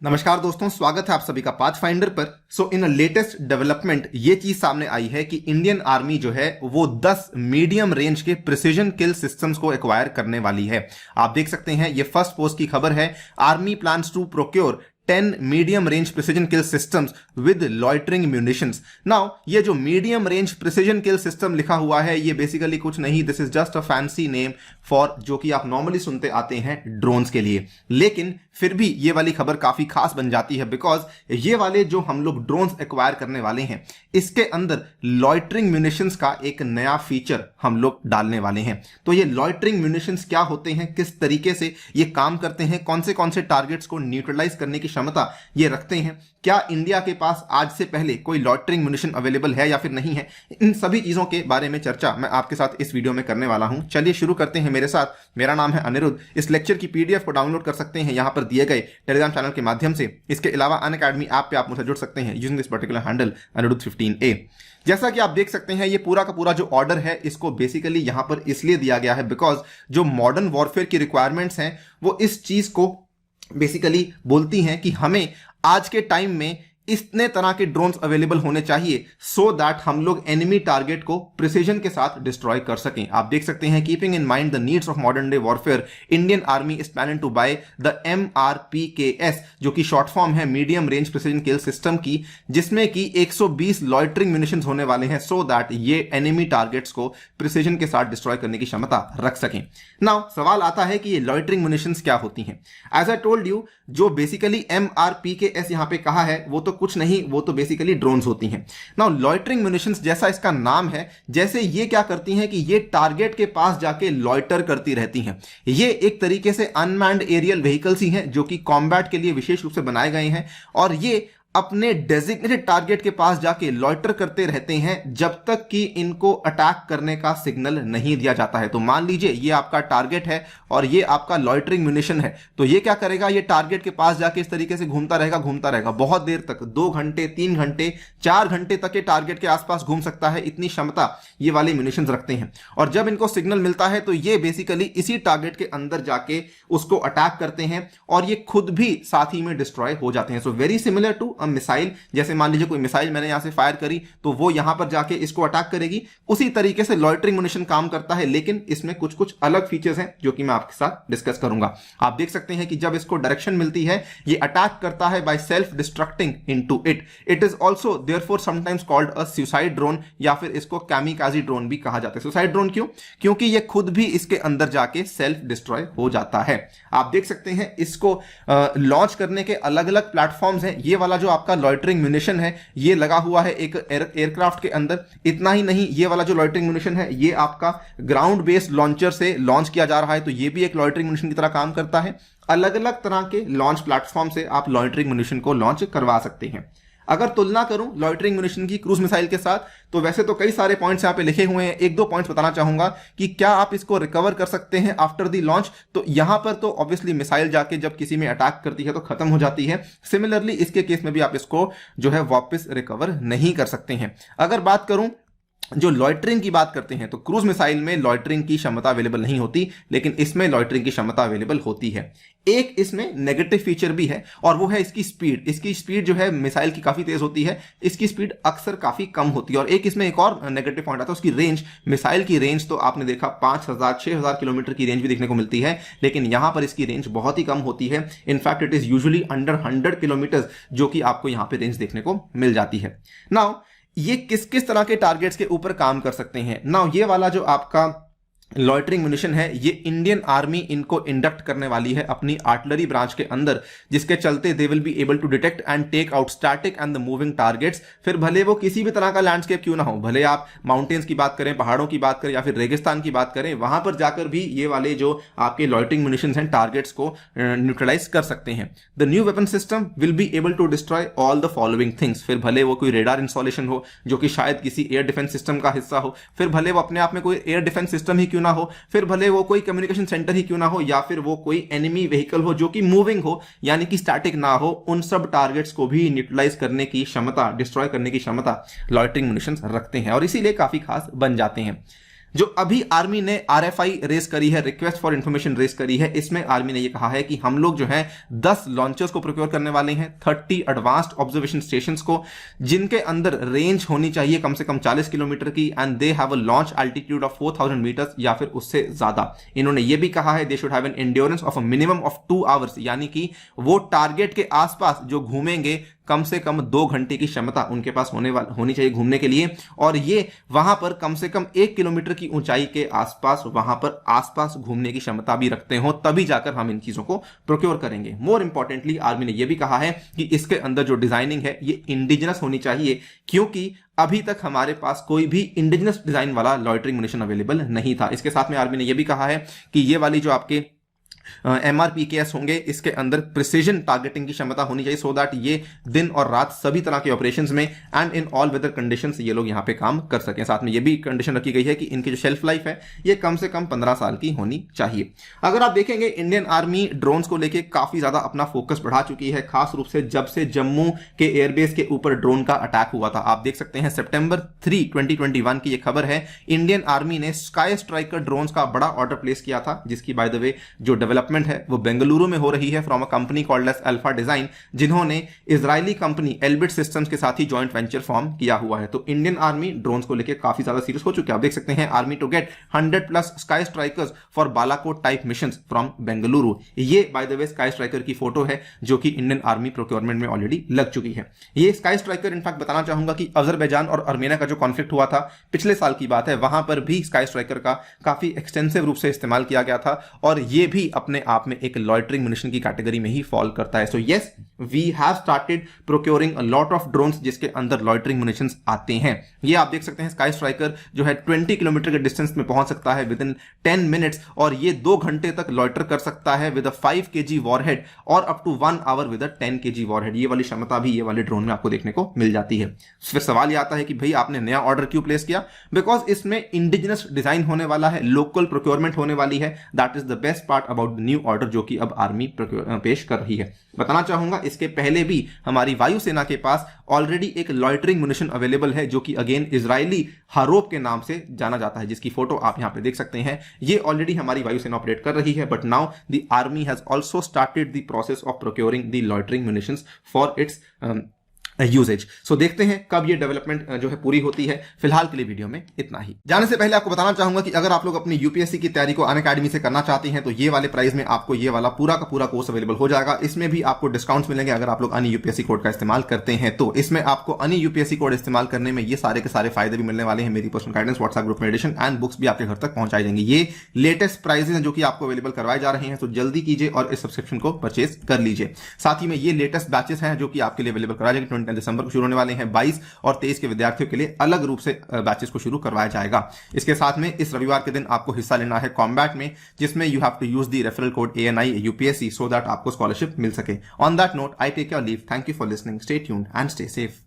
नमस्कार दोस्तों, स्वागत है आप सभी का पाथफाइंडर पर। इन लेटेस्ट डेवलपमेंट ये चीज सामने आई है कि इंडियन आर्मी जो है वो 10 मीडियम रेंज के प्रिसीजन किल सिस्टम्स को एक्वायर करने वाली है। आप देख सकते हैं ये फर्स्ट पोस्ट की खबर है। Army plans to procure 10 medium range precision kill systems with loitering munitions. Now ये जो medium range precision kill system लिखा हुआ है ये बेसिकली कुछ नहीं, this is just a fancy name for जो कि आप नॉर्मली सुनते आते हैं ड्रोन्स के लिए। लेकिन फिर भी ये वाली खबर काफी खास बन जाती है बिकॉज ये वाले जो हम लोग ड्रोन्स एक्वायर करने वाले हैं इसके अंदर लॉइटरिंग म्यूनिशंस का एक नया फीचर हम लोग डालने वाले हैं। तो ये लॉइटरिंग म्यूनिशंस क्या होते हैं, किस तरीके से ये काम करते हैं, कौन से टारगेट्स को न्यूट्रलाइज करने की क्षमता ये रखते हैं, क्या इंडिया के पास आज से पहले कोई लॉइटरिंग म्यूनिशन अवेलेबल है या फिर नहीं है, इन सभी चीजों के बारे में चर्चा मैं आपके साथ इस वीडियो में करने वाला हूं। चलिए शुरू करते हैं मेरे साथ। मेरा नाम है अनिरुद्ध। इस लेक्चर की पीडीएफ को डाउनलोड कर सकते हैं यहां पर दिए गए टेलीग्राम चैनल के माध्यम से। इसके अलावा अनअकैडमी ऐप पे आप मुझसे जुड़ सकते हैं using this particular handle Anirudh15A। जैसा कि आप देख सकते हैं ये पूरा का पूरा जो ऑर्डर है इसको बेसिकली यहां पर इसलिए दिया गया है बिकॉज जो मॉडर्न वॉरफेयर की रिक्वायरमेंट्स हैं वो इस चीज को बेसिकली बोलती हैं कि हमें आज के टाइम में इतने तरह के ड्रोन्स अवेलेबल होने चाहिए सो दैट हम लोग एनिमी टारगेट को प्रिसीजन के साथ डिस्ट्रॉय कर सकें। आप देख सकते हैं keeping in mind the needs of modern day warfare Indian army is planning to buy the MRPKS जो कि शॉर्ट फॉर्म है medium range precision kill system की, जिसमें कि 120 लॉइटरिंग म्यूनिशंस होने वाले हैं सो दैट ये एनिमी टारगेट्स को प्रिसीजन के साथ डिस्ट्रॉय करने की क्षमता रख सकें। नाउ सवाल आता है कि ये लॉइटरिंग म्यूनिशंस क्या होती हैं। एज आई टोल्ड यू जो बेसिकली MRPKS यहां पे कहा है वो तो कुछ नहीं, वो तो बेसिकली ड्रोन्स होती हैं। नाउ लॉइटरिंग म्यूनिशंस जैसा इसका नाम है, जैसे ये क्या करती हैं कि ये टारगेट के पास जाके लॉइटर करती रहती हैं। ये एक तरीके से अनमैन्ड एरियल व्हीकल्स ही हैं जो कि कॉम्बैट के लिए विशेष रूप से बनाए गए हैं और ये अपने डेजिग्नेटेड टारगेट के पास जाके लॉइटर करते रहते हैं जब तक कि इनको अटैक करने का सिग्नल नहीं दिया जाता है। तो मान लीजिए ये आपका टारगेट है और ये आपका लॉइटरिंग म्यूनिशन है, तो ये क्या करेगा, ये टारगेट के पास जाके इस तरीके से घूमता रहेगा बहुत देर तक, 2 घंटे 3 घंटे 4 घंटे तक ये टारगेट के आसपास घूम सकता है। इतनी क्षमता ये वाले म्यूनिशन रखते हैं और जब इनको सिग्नल मिलता है तो ये बेसिकली इसी टारगेट के अंदर जाके उसको अटैक करते हैं और ये खुद भी साथ ही में डिस्ट्रॉय हो जाते हैं। So very similar to missile. जैसे मान लीजिए कोई मिसाइल मैंने यहां से फायर करी तो वो यहां पर जाके इसको अटैक करेगी, उसी तरीके से लॉइटरिंग म्यूनिशन काम करता है। लेकिन इसमें कुछ कुछ अलग फीचर्स हैं जो कि मैं आपके साथ डिस्कस करूंगा। आप देख सकते हैं कि जब इसको डायरेक्शन मिलती है ये अटैक करता है by self distracting into it. It is also therefore sometimes called a suicide drone या फिर इसको कैमिकाजी ड्रोन भी कहा जाता है। सुसाइड ड्रोन क्यों? क्योंकि ये खुद भी इसके अंदर जाके सेल्फ डिस्ट्रॉय हो जाता है। आप देख सकते हैं इसको लॉन्च करने के अलग अलग प्लेटफॉर्म्स हैं। ये वाला जो आपका लॉइटरिंग म्यूनिशन है ये लगा हुआ है एक एयरक्राफ्ट के अंदर। इतना ही नहीं, ये वाला जो लॉइटरिंग म्यूनिशन है ये आपका ग्राउंड बेस्ड लॉन्चर से लॉन्च किया जा रहा है, तो ये भी एक लॉइटरिंग म्यूनिशन की तरह काम करता है। अलग अलग तरह के लॉन्च प्लेटफॉर्म से आप लॉइटरिंग म्यूनिशन को लॉन्च करवा सकते हैं। अगर तुलना करूं लॉइटरिंग म्यूनिशन की क्रूज मिसाइल के साथ तो वैसे तो कई सारे पॉइंट्स यहां पे लिखे हुए हैं। 1-2 पॉइंट्स बताना चाहूंगा कि क्या आप इसको रिकवर कर सकते हैं आफ्टर द लॉन्च। तो यहां पर तो ऑब्वियसली मिसाइल जाके जब किसी में अटैक करती है तो खत्म हो जाती है। सिमिलरली इसके केस में भी आप इसको जो है वापस रिकवर नहीं कर सकते हैं। अगर बात करूं जो लॉइटरिंग की बात करते हैं तो क्रूज मिसाइल में लॉइटरिंग की क्षमता अवेलेबल नहीं होती, लेकिन इसमें लॉइटरिंग की क्षमता अवेलेबल होती है। एक इसमें नेगेटिव फीचर भी है और वो है इसकी स्पीड। इसकी स्पीड जो है मिसाइल की काफी तेज होती है, इसकी स्पीड अक्सर काफी कम होती है। और एक इसमें एक और नेगेटिव पॉइंट आता है उसकी रेंज। मिसाइल की रेंज तो आपने देखा 5000-6000 किलोमीटर की रेंज भी देखने को मिलती है, लेकिन यहां पर इसकी रेंज बहुत ही कम होती है। In fact it is usually under 100 kilometre जो कि आपको यहां पर रेंज देखने को मिल जाती है। नाउ ये किस किस तरह के टारगेट्स के ऊपर काम कर सकते हैं। नाउ ये वाला जो आपका लॉइटरिंग म्यूनिशन है ये इंडियन आर्मी इनको इंडक्ट करने वाली है अपनी आर्टिलरी ब्रांच के अंदर, जिसके चलते they will be able to detect and take out static and the moving targets. फिर भले वो किसी भी तरह का लैंडस्केप क्यों ना हो, भले आप माउंटेन्स की बात करें, पहाड़ों की बात करें या फिर रेगिस्तान की बात करें, वहां पर जाकर भी ये वाले जो आपके लॉइटरिंग म्यूनिशन हैं टारगेट्स को न्यूट्रलाइज कर सकते हैं। The new weapon system will be able to destroy all the following things. फिर भले वो कोई रेडार इंस्टॉलेशन हो जो कि शायद किसी एयर डिफेंस सिस्टम का हिस्सा हो, फिर भले वो अपने आप में कोई एयर डिफेंस सिस्टम ही क्यों ना हो, फिर भले वो कोई कम्युनिकेशन सेंटर ही क्यों ना हो, या फिर वो कोई एनिमी व्हीकल हो जो कि मूविंग हो यानी कि स्टैटिक ना हो, उन सब टारगेट्स को भी न्यूट्रलाइज करने की क्षमता, डिस्ट्रॉय करने की क्षमता लॉइटरिंग म्यूनिशंस रखते हैं और इसीलिए काफी खास बन जाते हैं। जो अभी आर्मी ने RFI रेस करी है, रिक्वेस्ट फॉर इंफॉर्मेशन रेस करी है, इसमें आर्मी ने यह कहा है कि हम लोग जो है 10 लॉन्चर्स को प्रोक्योर करने वाले हैं, 30 एडवांस्ड ऑब्जर्वेशन स्टेशंस को, जिनके अंदर रेंज होनी चाहिए कम से कम 40 किलोमीटर की, and they have a launch altitude of 4000 metres या फिर उससे ज्यादा। इन्होंने यह भी कहा है they should have an endurance of a minimum of 2 hours, यानी कि वो टारगेट के आसपास जो घूमेंगे कम से कम 2 घंटे की क्षमता उनके पास होनी चाहिए घूमने के लिए, और ये वहां पर कम से कम 1 किलोमीटर की ऊंचाई के आसपास वहां पर आसपास घूमने की क्षमता भी रखते हो, तभी जाकर हम इन चीजों को प्रोक्योर करेंगे। मोर इंपॉर्टेंटली आर्मी ने यह भी कहा है कि इसके अंदर जो डिजाइनिंग है ये इंडिजिनस होनी चाहिए, क्योंकि अभी तक हमारे पास कोई भी इंडिजिनस डिजाइन वाला लॉइटरिंग म्यूनिशन अवेलेबल नहीं था। इसके साथ में आर्मी ने यह भी कहा है कि ये वाली जो आपके MRPKS होंगे, इसके अंदर प्रिसीजन टारगेटिंग की क्षमता होनी चाहिए, सो दैट ये दिन और रात सभी तरह के ऑपरेशंस में and in all weather conditions ये लोग यहां पे काम कर सकें। साथ में ये भी कंडीशन रखी गई है कि इनकी जो शेल्फ लाइफ है ये कम से कम 15 साल की होनी चाहिए। अगर आप देखेंगे इंडियन आर्मी ड्रोन्स को लेकर काफी ज्यादा अपना फोकस बढ़ा चुकी है, खास रूप से जब से जम्मू के एयरबेस के ऊपर ड्रोन का अटैक हुआ था। आप देख सकते हैं सितंबर 3, 2021 की ये खबर है, इंडियन आर्मी ने स्काई स्ट्राइकर ड्रोन्स का बड़ा ऑर्डर प्लेस किया था, जिसकी बाय द वे जो डेवलपमेंट है वो बेंगलुरु में हो रही है from a company called as Alpha Design, जिन्होंने इजरायली कंपनी एल्बिट सिस्टम्स के साथ ही जॉइंट वेंचर फॉर्म किया हुआ है। तो इंडियन आर्मी ड्रोन्स को लेकर काफी ज्यादा सीरियस हो चुके हैं। आप देख सकते हैं army to get 100+ sky strikers for Balakot type missions from Bengaluru. ये by the way sky striker की फोटो है जो कि इंडियन आर्मी प्रोक्योरमेंट में ऑलरेडी लग चुकी है। ये स्काई स्ट्राइकर इनफैक्ट बताना चाहूंगा कि अजरबैजान और अर्मेनिया का जो कॉन्फ्लिक्ट हुआ था पिछले साल की बात है, वहां पर भी स्काई स्ट्राइकर का काफी एक्सटेंसिव रूप से इस्तेमाल किया गया था, और ये भी अपने आप में एक लॉइटरिंग म्यूनिशन की कैटेगरी में ही फॉल करता है। So yes, we have started procuring a lot of drones जिसके अंदर लॉइटरिंग म्यूनिशंस आते हैं। ये आप देख सकते हैं स्काई स्ट्राइकर जो है 20 किलोमीटर के डिस्टेंस में पहुंच सकता है विद इन 10 मिनट्स, और ये 2 घंटे तक लॉइटर कर सकता है विद अ 5 kg वॉरहेड और up to 1 hour with a 10 kg warhead. ये वाली क्षमता भी ये वाले ड्रोन में आपको देखने को मिल जाती है। फिर सवाल ये आता है कि भाई आपने नया ऑर्डर क्यों प्लेस किया? बिकॉज इसमें इंडिजिनस डिजाइन होने वाला है, लोकल प्रोक्योरमेंट होने वाली है। That is the best part about the new order जो कि अब आर्मी पेश कर रही है। बताना चाहूंगा इसके पहले भी हमारी वायुसेना के पास ऑलरेडी एक लॉइटरिंग म्यूनिशन अवेलेबल है जो कि अगेन इजरायली हारोप के नाम से जाना जाता है, जिसकी फोटो आप यहां पे देख सकते हैं। ये ऑलरेडी हमारी वायुसेना ऑपरेट कर रही है, but now the army has also started the process of procuring the loitering munitions for its usages. So देखते हैं कब ये डेवलपमेंट जो है पूरी होती है। फिलहाल के लिए वीडियो में इतना ही। जाने से पहले आपको बताना चाहूंगा कि अगर आप लोग अपनी यूपीएससी की तैयारी को अनअकैडमी से करना चाहते हैं तो ये वाले प्राइस में आपको ये वाला पूरा का पूरा कोर्स अवेलेबल हो जाएगा। इसमें भी आपको डिस्काउंट्स मिलेंगे अगर आप लोग अनि यूपीएससी कोड का इस्तेमाल करते हैं। तो इसमें आपको अनि यूपीएससी कोड इस्तेमाल करने में ये सारे के सारे फायदे भी मिलने वाले हैं। मेरी पर्सनल गाइडेंस, व्हाट्सएप ग्रुप में एडिशन एंड बुक्स भी आपके घर तक पहुंचाई जाएंगी। ये लेटेस्ट प्राइसेस हैं जो कि आपको अवेलेबल करवाए जा रहे हैं, तो जल्दी कीजिए और इस सब्सक्रिप्शन को परचेज कर लीजिए। साथ ही में ये लेटेस्ट बैचेस हैं जो कि आपके लिए अवेलेबल कराए जाएंगे। 29 दिसंबर को शुरू होने वाले हैं। 22 और 23 के विद्यार्थियों के लिए अलग रूप से बैचेस को शुरू करवाया जाएगा। इसके साथ में इस रविवार के दिन आपको हिस्सा लेना है कॉम्बैट में, जिसमें you have to use the referral code ANI UPSC so that आपको स्कॉलरशिप मिल सके। On that note I take your leave. Thank you for listening. Stay tuned and stay safe.